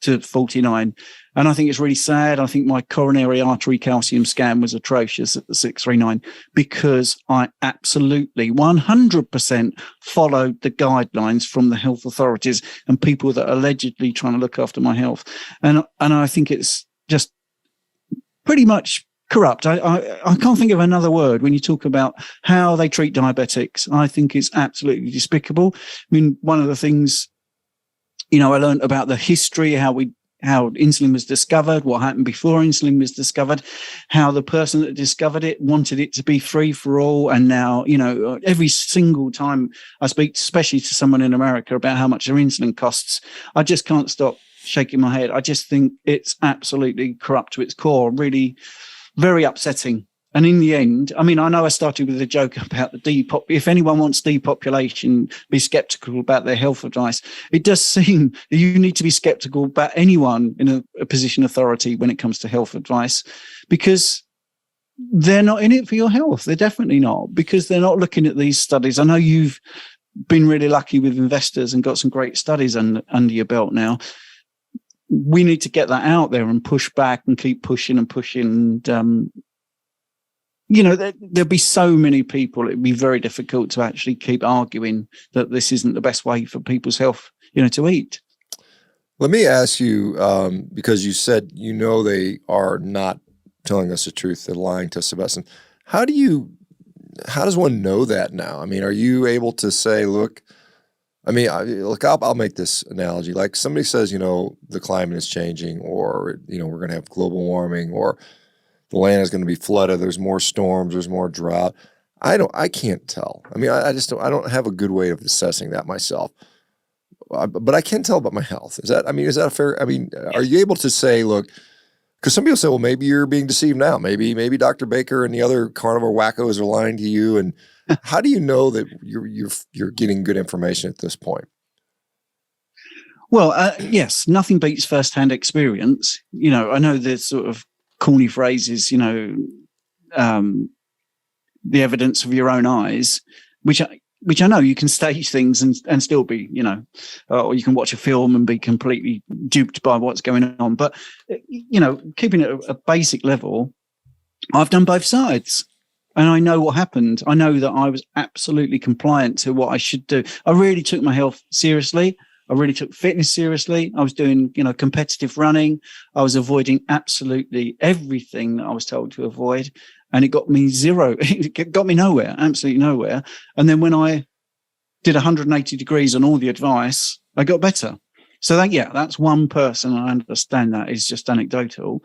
Speaker 1: to 49. And I think it's really sad. I think my coronary artery calcium scan was atrocious at the 639 because I absolutely 100% followed the guidelines from the health authorities and people that are allegedly trying to look after my health. And I think it's just pretty much corrupt. I can't think of another word when you talk about how they treat diabetics. I think it's absolutely despicable. I mean, one of the things, I learned about the history, how insulin was discovered, what happened before insulin was discovered, how the person that discovered it wanted it to be free for all. And now, every single time I speak, especially to someone in America, about how much their insulin costs, I just can't stop shaking my head. I just think it's absolutely corrupt to its core, really very upsetting. And in the end, I know I started with a joke about if anyone wants depopulation, be skeptical about their health advice. It does seem that you need to be skeptical about anyone in a position of authority when it comes to health advice, because they're not in it for your health. They're definitely not, because they're not looking at these studies. I know you've been really lucky with investors and got some great studies under your belt now. We need to get that out there and push back and keep pushing and pushing. And, there'll be so many people, it'd be very difficult to actually keep arguing that this isn't the best way for people's health, to eat.
Speaker 2: Let me ask you, because you said, they are not telling us the truth, they're lying to us about something. How does one know that now? Are you able to say, look, I'll make this analogy. Like somebody says, the climate is changing, or, we're going to have global warming, or the land is going to be flooded. There's more storms. There's more drought. I can't tell. I don't have a good way of assessing that myself, but I can tell about my health. Is that fair? Are you able to say, look, because some people say, well, maybe you're being deceived now. Maybe Dr. Baker and the other carnivore wackos are lying to you. And how do you know that you're getting good information at this point?
Speaker 1: Well, yes, nothing beats firsthand experience. I know there's sort of corny phrases, the evidence of your own eyes, which I know you can stage things and still be, or you can watch a film and be completely duped by what's going on. But, keeping it at a basic level, I've done both sides. And I know what happened. I know that I was absolutely compliant to what I should do. I really took my health seriously. I really took fitness seriously. I was doing, competitive running. I was avoiding absolutely everything that I was told to avoid. And it got me zero. It got me nowhere, absolutely nowhere. And then when I did 180 degrees on all the advice, I got better. So that's one person. I understand that is just anecdotal.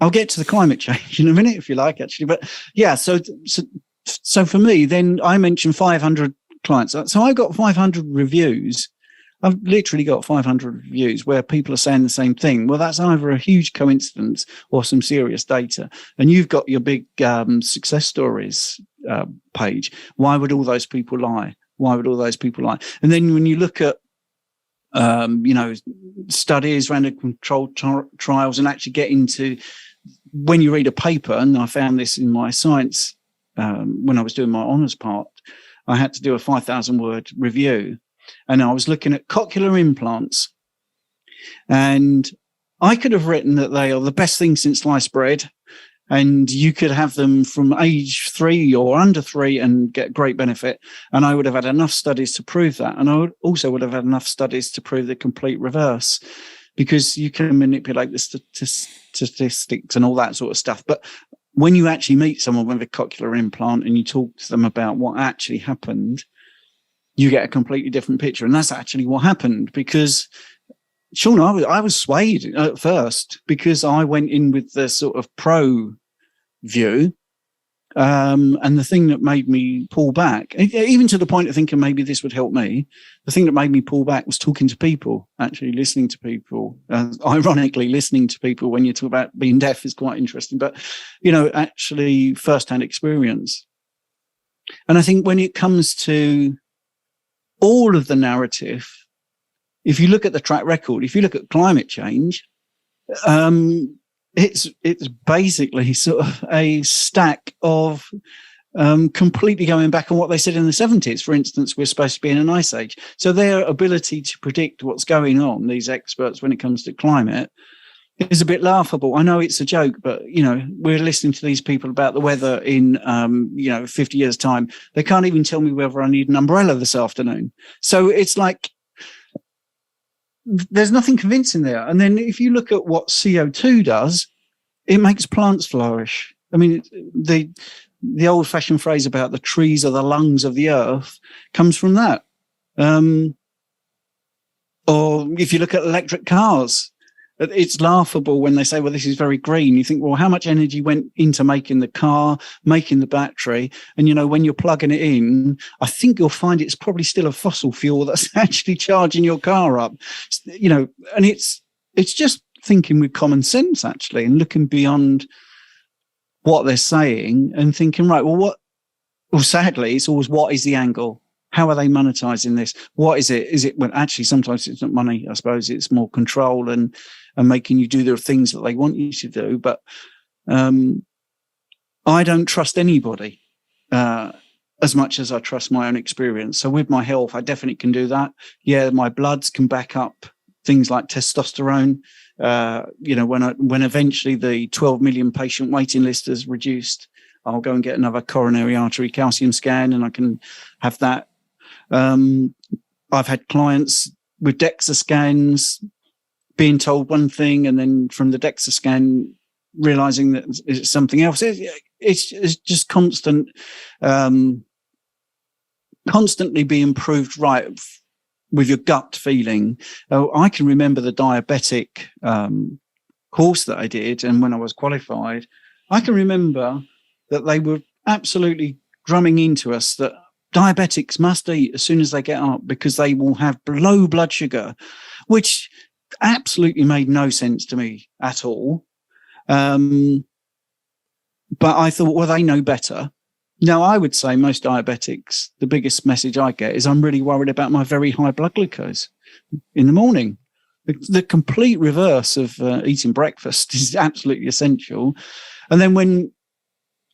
Speaker 1: I'll get to the climate change in a minute, if you like, actually. But yeah, so for me, then I mentioned 500 clients. So I got 500 reviews. I've literally got 500 reviews where people are saying the same thing. Well, that's either a huge coincidence or some serious data. And you've got your big success stories page. Why would all those people lie? Why would all those people lie? And then when you look at studies, random controlled trials, and actually get into when you read a paper, and I found this in my science when I was doing my honours part, I had to do a 5,000 word review, and I was looking at cochlear implants, and I could have written that they are the best thing since sliced bread, and you could have them from age 3 or under 3 and get great benefit. And I would have had enough studies to prove that. And I would have had enough studies to prove the complete reverse, because you can manipulate the statistics and all that sort of stuff. But when you actually meet someone with a cochlear implant and you talk to them about what actually happened, you get a completely different picture. And that's actually what happened, because Shawn, I was swayed at first because I went in with the sort of pro view. And the thing that made me pull back, even to the point of thinking maybe this would help me, the thing that made me pull back was talking to people, actually listening to people. Ironically, listening to people when you talk about being deaf is quite interesting, but, actually firsthand experience. And I think when it comes to all of the narrative, if you look at the track record, if you look at climate change, it's basically sort of a stack of completely going back on what they said in the 70s. For instance, we're supposed to be in an ice age. So their ability to predict what's going on, these experts, when it comes to climate, is a bit laughable. I know it's a joke, but, we're listening to these people about the weather in, 50 years' time. They can't even tell me whether I need an umbrella this afternoon. So it's like, there's nothing convincing there. And then if you look at what CO2 does, it makes plants flourish. I mean, the old-fashioned phrase about the trees are the lungs of the earth comes from that. Or if you look at electric cars, it's laughable when they say, well, this is very green. You think, well, how much energy went into making the car, making the battery? And, when you're plugging it in, I think you'll find it's probably still a fossil fuel that's actually charging your car up, and it's just thinking with common sense, actually, and looking beyond what they're saying and thinking, right, well, sadly, it's always, what is the angle? How are they monetizing this? What is it? Is it, well, actually, sometimes it's not money. I suppose it's more control and making you do the things that they want you to do. But I don't trust anybody as much as I trust my own experience. So with my health, I definitely can do that. Yeah, my bloods can back up things like testosterone. When eventually the 12 million patient waiting list is reduced, I'll go and get another coronary artery calcium scan, and I can have that. I've had clients with DEXA scans being told one thing, and then from the DEXA scan realizing that it's something else. It's just constantly being proved right with your gut feeling. I can remember the diabetic course that I did, and when I was qualified, I can remember that they were absolutely drumming into us that diabetics must eat as soon as they get up because they will have low blood sugar, which absolutely made no sense to me at all. But I thought, well, they know better. Now, I would say most diabetics, the biggest message I get is I'm really worried about my very high blood glucose in the morning. The complete reverse of eating breakfast is absolutely essential. And then when,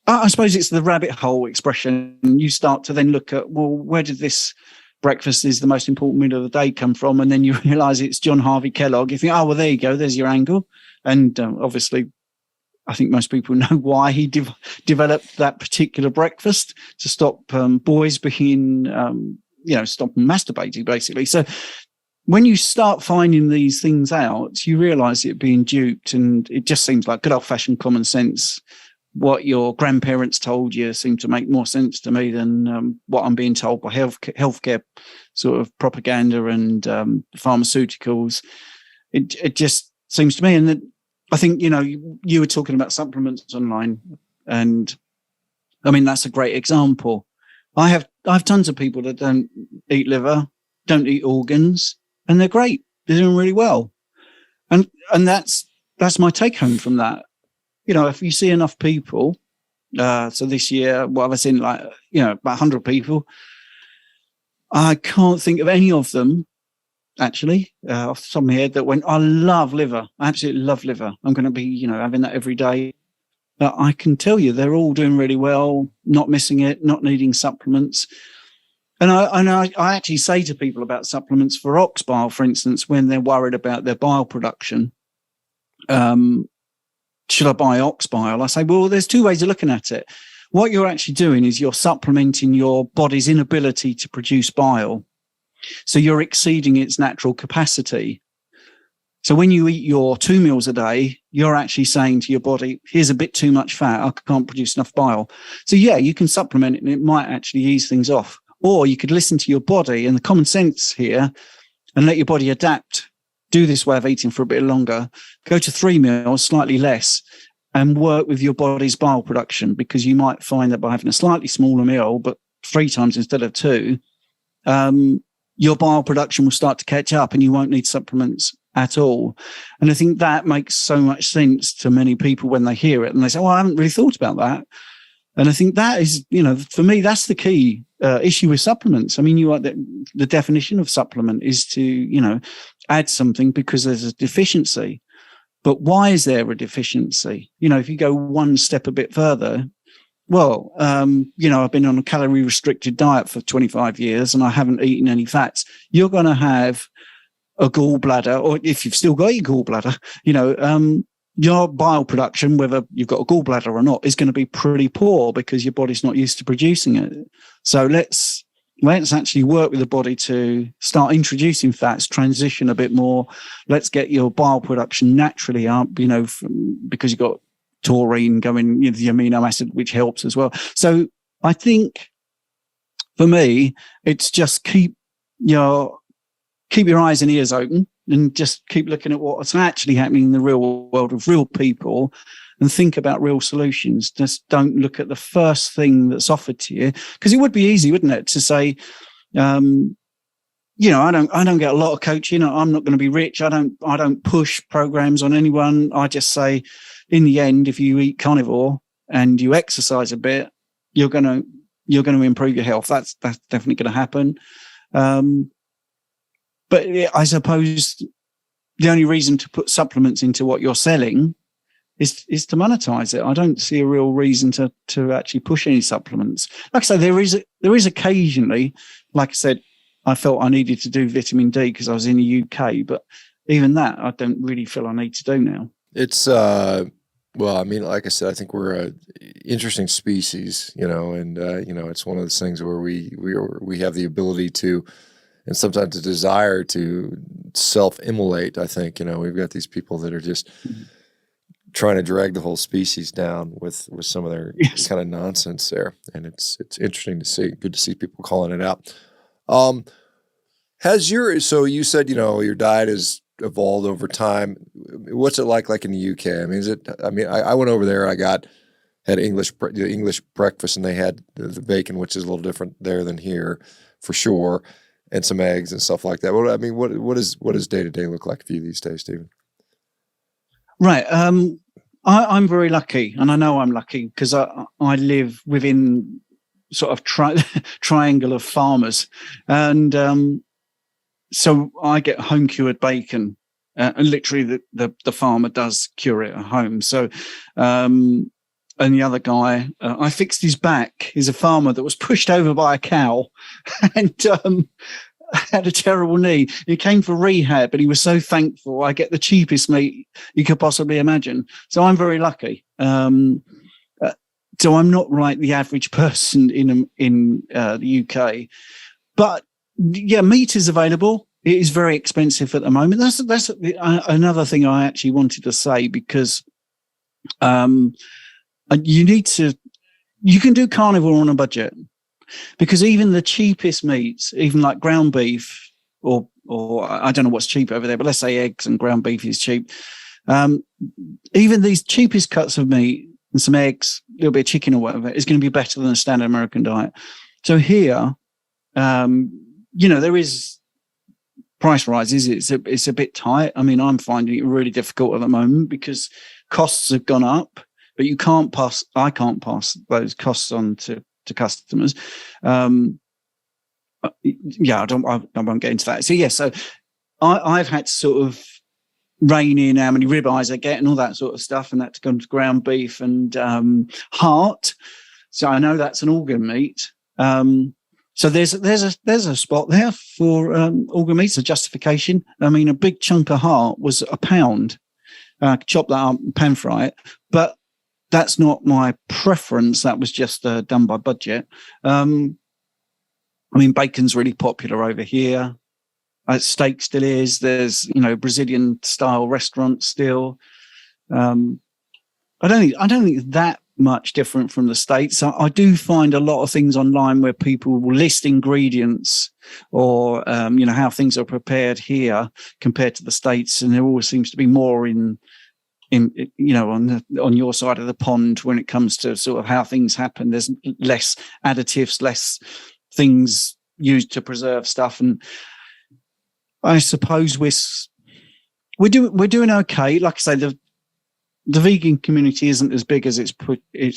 Speaker 1: I suppose it's the rabbit hole expression, you start to then look at, well, where did this breakfast is the most important meal of the day come from? And then you realize it's John Harvey Kellogg. You think, oh, well, there you go. There's your angle. And obviously, I think most people know why he developed that particular breakfast to stop boys being, stop masturbating, basically. So when you start finding these things out, you realize it being duped, and it just seems like good old-fashioned common sense. What your grandparents told you seemed to make more sense to me than what I'm being told by healthcare sort of propaganda and pharmaceuticals. It just seems to me, and I think, you were talking about supplements online, and I mean, that's a great example. I have tons of people that don't eat liver, don't eat organs, and they're great. They're doing really well. And that's my take home from that. If you see enough people, so this year, what have I seen, about 100 people, I can't think of any of them, actually, off the top of my head, that went, I love liver. I absolutely love liver. I'm going to be, having that every day. But I can tell you they're all doing really well, not missing it, not needing supplements. And I actually say to people about supplements for ox bile, for instance, when they're worried about their bile production, should I buy ox bile? I say, well, there's two ways of looking at it. What you're actually doing is you're supplementing your body's inability to produce bile. So you're exceeding its natural capacity. So when you eat your 2 meals a day, you're actually saying to your body, here's a bit too much fat. I can't produce enough bile. So yeah, you can supplement it and it might actually ease things off. Or you could listen to your body and the common sense here and let your body adapt. Do this way of eating for a bit longer, go to 3 meals, slightly less, and work with your body's bile production, because you might find that by having a slightly smaller meal, but 3 times instead of 2, your bile production will start to catch up and you won't need supplements at all. And I think that makes so much sense to many people when they hear it and they say, well, I haven't really thought about that. And I think that is, for me, that's the key issue with supplements. I mean, the definition of supplement is to, add something because there's a deficiency. But why is there a deficiency? If you go one step a bit further, well, I've been on a calorie restricted diet for 25 years and I haven't eaten any fats. You're going to have a gallbladder, or if you've still got your gallbladder, your bile production, whether you've got a gallbladder or not, is going to be pretty poor because your body's not used to producing it. So let's actually work with the body to start introducing fats, transition a bit more. Let's get your bile production naturally up, because you've got taurine going, the amino acid, which helps as well. So I think for me, it's just keep your eyes and ears open and just keep looking at what's actually happening in the real world of real people and think about real solutions. Just don't look at the first thing that's offered to you, because it would be easy, wouldn't it, to say, I don't get a lot of coaching. I'm not going to be rich. I don't push programs on anyone. I just say, in the end, if you eat carnivore and you exercise a bit, you're going to improve your health. That's definitely going to happen. But I suppose the only reason to put supplements into what you're selling is to monetize it. I don't see a real reason to actually push any supplements. Like I say, there is occasionally, like I said, I felt I needed to do vitamin D because I was in the UK, but even that I don't really feel I need to do now.
Speaker 2: It's like I said, I think we're an interesting species, and it's one of those things where we have the ability to, and sometimes the desire to self-immolate. I think, we've got these people that are just trying to drag the whole species down with some of their kind of nonsense there. And it's interesting to see, good to see people calling it out. So you said, your diet has evolved over time. What's it like in the UK? I went over there, had English breakfast, and they had the bacon, which is a little different there than here for sure, and some eggs and stuff like that. What does day-to-day look like for you these days, Stephen?
Speaker 1: Right. I'm very lucky, and I know I'm lucky because I live within sort of triangle of farmers, and so I get home cured bacon. And literally, the farmer does cure it at home. So, and the other guy, I fixed his back. He's a farmer that was pushed over by a cow, and had a terrible knee. He came for rehab, but he was so thankful. I get the cheapest meat you could possibly imagine. So I'm very lucky. So I'm not like the average person in the UK, but yeah, meat is available. It is very expensive at the moment. That's another thing I actually wanted to say, because you can do carnivore on a budget. Because even the cheapest meats, even like ground beef, or I don't know what's cheap over there, but let's say eggs and ground beef is cheap. Even these cheapest cuts of meat and some eggs, a little bit of chicken or whatever, is going to be better than a standard American diet. So here, there is price rises. It's a bit tight. I'm finding it really difficult at the moment because costs have gone up, but I can't pass those costs on to customers. I won't get into that. So I've had to sort of rein in how many ribeyes I get and all that sort of stuff, and that's gone to ground beef and heart. So I know that's an organ meat. So there's a spot there for organ meats, a justification. A big chunk of heart was £1. Chop that up and pan fry it, but that's not my preference. That was just done by budget. Bacon's really popular over here. Steak still is. There's, Brazilian style restaurants still. I don't think that much different from the States. I do find a lot of things online where people will list ingredients or, how things are prepared here compared to the States. And there always seems to be more on your side of the pond when it comes to sort of how things happen. There's less additives, less things used to preserve stuff, and I suppose we're doing okay. Like I say, the vegan community isn't as big as it's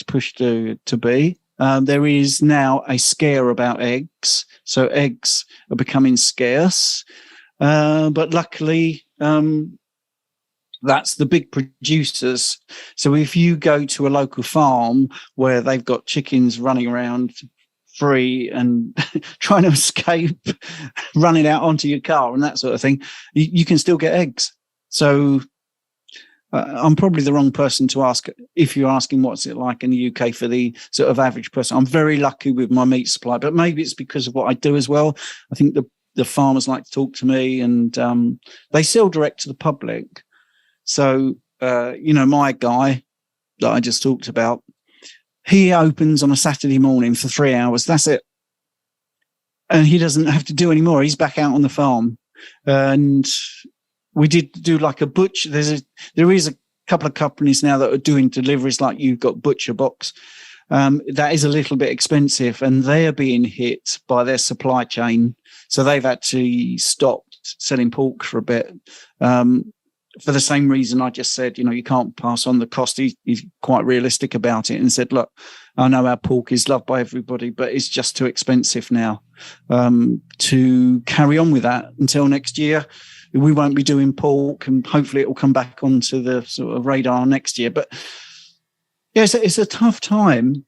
Speaker 1: pushed to be. There is now a scare about eggs, so eggs are becoming scarce. But luckily, That's the big producers. So if you go to a local farm where they've got chickens running around free and trying to escape, running out onto your car and that sort of thing, you can still get eggs. So I'm probably the wrong person to ask if you're asking what's it like in the UK for the sort of average person. I'm very lucky with my meat supply, but maybe it's because of what I do as well. I think the farmers like to talk to me, and they sell direct to the public. So, my guy that I just talked about, he opens on a Saturday morning for 3 hours. That's it. And he doesn't have to do any more. He's back out on the farm. And we did do like a butcher. There is a couple of companies now that are doing deliveries, like you've got Butcher Box. That is a little bit expensive, and they're being hit by their supply chain. So they've actually stopped selling pork for a bit. For the same reason I just said, you can't pass on the cost. He's quite realistic about it and said, look, I know our pork is loved by everybody, but it's just too expensive now to carry on with that until next year. We won't be doing pork, and hopefully it will come back onto the sort of radar next year. But yeah, it's a tough time.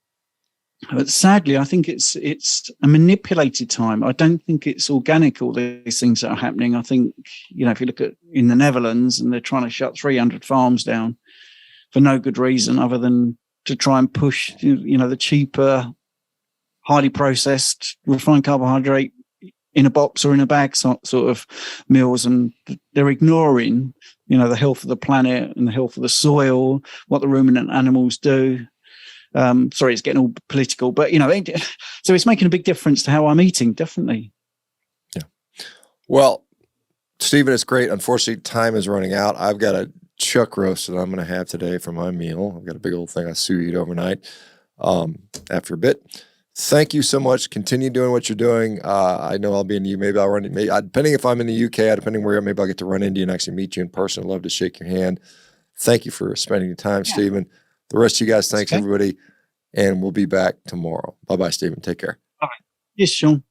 Speaker 1: But sadly, I think it's a manipulated time. I don't think it's organic, all these things that are happening. I think, if you look at in the Netherlands, and they're trying to shut 300 farms down for no good reason other than to try and push, the cheaper, highly processed, refined carbohydrate in a box or in a bag sort of meals. And they're ignoring, the health of the planet and the health of the soil, what the ruminant animals do. Sorry, it's getting all political, but so it's making a big difference to how I'm eating, definitely.
Speaker 2: Yeah. Well, Stephen, it's great. Unfortunately, time is running out. I've got a chuck roast that I'm going to have today for my meal. I've got a big old thing I sous vide overnight after a bit. Thank you so much. Continue doing what you're doing. I know I'll be in you. Maybe I'll run. Depending if I'm in the UK, depending where, maybe I'll get to run into you and actually meet you in person. I'd love to shake your hand. Thank you for spending the time, Stephen. The rest of you guys, thanks everybody. And we'll be back tomorrow. Bye-bye, Stephen. Take care.
Speaker 1: All right. Yes, Shawn.